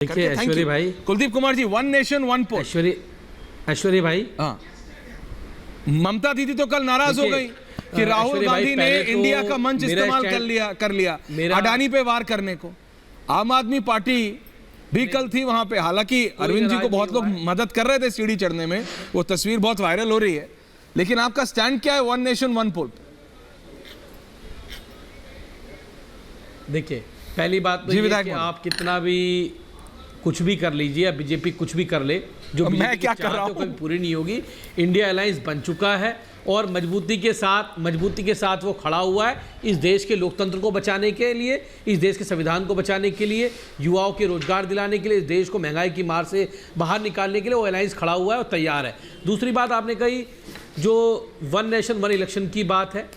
देखिए ऐश्वर्य भाई, Kuldeep Kumar ji, one nation one पोल। ऐश्वर्य भाई, हाँ, ममता दीदी तो कल नाराज हो गई कि राहुल गांधी ने इंडिया का मंच इस्तेमाल कर लिया अडानी पे वार करने को। आम आदमी पार्टी भी कल थी वहां पे, हालांकि अरविंद जी को बहुत लोग मदद कर रहे थे सीढ़ी चढ़ने में, वो तस्वीर बहुत वायरल हो रही है, लेकिन आपका स्टैंड क्या है वन नेशन वन पोल? देखिए पहली बात तो ये कि आप कितना भी कुछ भी कर लीजिए या बीजेपी कुछ भी कर ले, जो मैं क्या कर रहा हूं, कभी पूरी नहीं होगी। इंडिया अलायंस बन चुका है और मजबूती के साथ वो खड़ा हुआ है इस देश के लोकतंत्र को बचाने के लिए, इस देश के संविधान को बचाने के लिए, युवाओं के रोजगार दिलाने के लिए, इस देश को महंगाई की मार से बाहर निकालने के लिए वो अलायंस खड़ा हुआ है और तैयार है। दूसरी बात आपने कही जो वन नेशन वन इलेक्शन की बात है,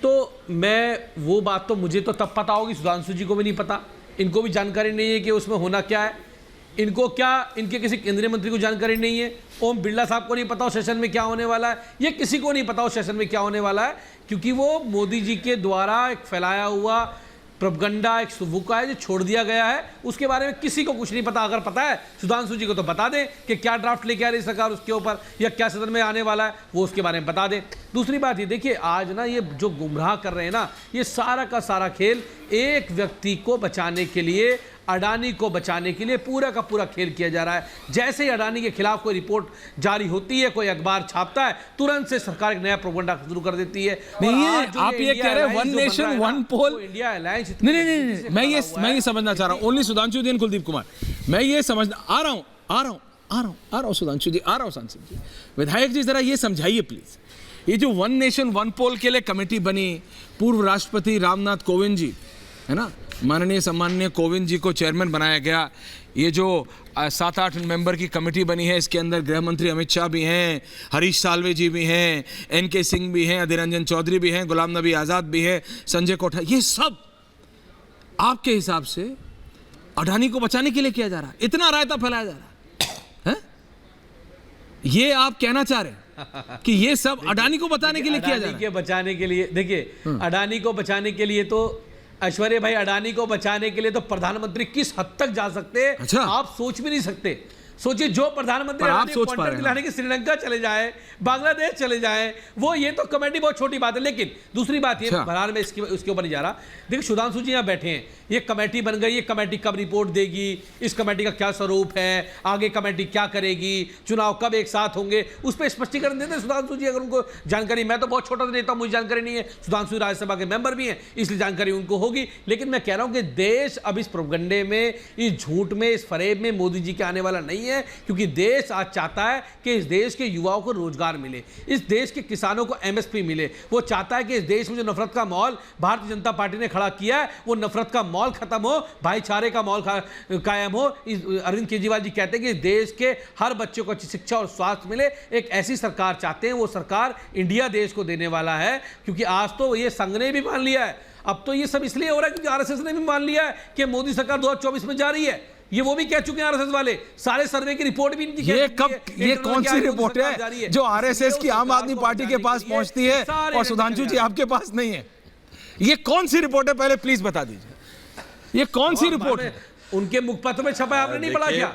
तो मैं वो बात तो मुझे तो तब पता होगी, सुधांशु जी को भी नहीं पता, इनको भी जानकारी नहीं है कि उसमें होना क्या है, इनको क्या इनके किसी केंद्रीय मंत्री को जानकारी नहीं है, ओम बिरला साहब को नहीं पता उस सेशन में क्या होने वाला है, ये किसी को नहीं पता उस सेशन में क्या होने वाला है, क्योंकि वो मोदी जी के द्वारा एक फैलाया हुआ प्रोपगंडा, एक सुबुका है जो छोड़ दिया गया है, उसके बारे में किसी को कुछ नहीं पता। अगर पता है सुधांशु जी को तो बता दें कि क्या ड्राफ्ट लेके आ रही सरकार उसके ऊपर, या क्या सदन में आने वाला है वो उसके बारे में बता दें। दूसरी बात ये देखिए, आज ना ये जो गुमराह कर रहे हैं ना, ये सारा का सारा खेल एक व्यक्ति को बचाने के लिए, अडानी को बचाने के लिए पूरा का पूरा खेल किया जा रहा है। जैसे ही अडानी के खिलाफ कोई रिपोर्ट जारी होती है, कोई अखबार छापता है, तुरंत से सरकार एक नया प्रोपगेंडा शुरू कर देती है। नहीं है, आप ये कह रहे हैं one nation one poll, India alliance नहीं, मैं ये समझना चाह रहा हूँ, ओनली सुधांशु जी एंड कुलदीप कुमार, मैं ये समझना आ रहा हूँ सुधांशु जी, आ रहा हूँ सांसद जी, विधायक जी जरा ये समझाइए प्लीज, ये जो वन नेशन वन पोल के लिए कमेटी बनी, पूर्व राष्ट्रपति रामनाथ कोविंद जी है ना, माननीय सम्माननीय कोविंद जी को चेयरमैन बनाया गया, ये जो 7-8 मेंबर की कमेटी बनी है, इसके अंदर गृह मंत्री अमित शाह भी हैं, हरीश साल्वे जी भी हैं, एनके सिंह भी हैं, अधीर रंजन चौधरी भी हैं, गुलाम नबी आज़ाद भी है, संजय कोठा, ये सब आपके हिसाब से अडानी को बचाने के लिए किया जा रहा है? इतना रायता फैलाया जा रहा है? ये आप कहना चाह रहे हैं कि ये सब अडानी को बताने के लिए किया जा रहा है? बचाने के लिए देखिए, अडानी को बचाने के लिए तो ऐश्वर्य भाई, अडानी को बचाने के लिए तो प्रधानमंत्री किस हद तक जा सकते हैं, अच्छा? आप सोच भी नहीं सकते। सोचिए, जो प्रधानमंत्री क्वांटम दिलाने के श्रीलंका चले जाए, बांग्लादेश चले जाए, वो ये तो कमेटी बहुत छोटी बात है। लेकिन दूसरी बात ये, बहरहाल में उसके ऊपर नहीं जा रहा। देखिए सुधांशु जी यहाँ बैठे हैं, ये कमेटी बन गई, ये कमेटी कब रिपोर्ट देगी, इस कमेटी का क्या स्वरूप है, आगे कमेटी क्या करेगी, चुनाव कब एक साथ होंगे, उस पर स्पष्टीकरण देते सुधांशु जी अगर उनको जानकारी। मैं तो बहुत छोटा नेता, मुझे जानकारी नहीं है, सुधांशु राज्यसभा के मेंबर भी हैं, इसलिए जानकारी उनको होगी। लेकिन मैं कह रहा हूं कि देश अब इस प्रोपगंडे में, इस झूठ में, इस फरेब में मोदी जी के आने वाला नहीं है, क्योंकि देश आज चाहता है कि इस देश के युवाओं को रोजगार मिले, इस देश के किसानों को एमएसपी मिले। वो चाहता है कि इस देश में जो नफरत का माहौल भारतीय जनता पार्टी ने खड़ा किया है, वो नफरत का माहौल खत्म हो, भाईचारे का माहौल कायम हो। अरविंद केजरीवाल जी कहते हैं कि देश के हर बच्चे को अच्छी शिक्षा और स्वास्थ्य मिले, एक ऐसी सरकार चाहते हैं। वो सरकार इंडिया देश को देने वाला है, क्योंकि आज तो ये संघ ने भी मान लिया है। अब तो ये सब इसलिए हो रहा है क्योंकि आरएसएस ने भी मान लिया है कि मोदी सरकार 2024 में जा रही है। ये वो भी कह चुके हैं आरएसएस वाले, सारे सर्वे की रिपोर्ट भी इनकी। ये कौन सी रिपोर्ट है जो आरएसएस की आम आदमी पार्टी के पास पहुंचती है और सुधांशु जी आपके पास नहीं है? ये कौन सी रिपोर्ट है, पहले प्लीज बता दीजिए, ये कौन सी रिपोर्ट है? उनके मुखपत्र में छपा है, आपने नहीं पढ़ा क्या?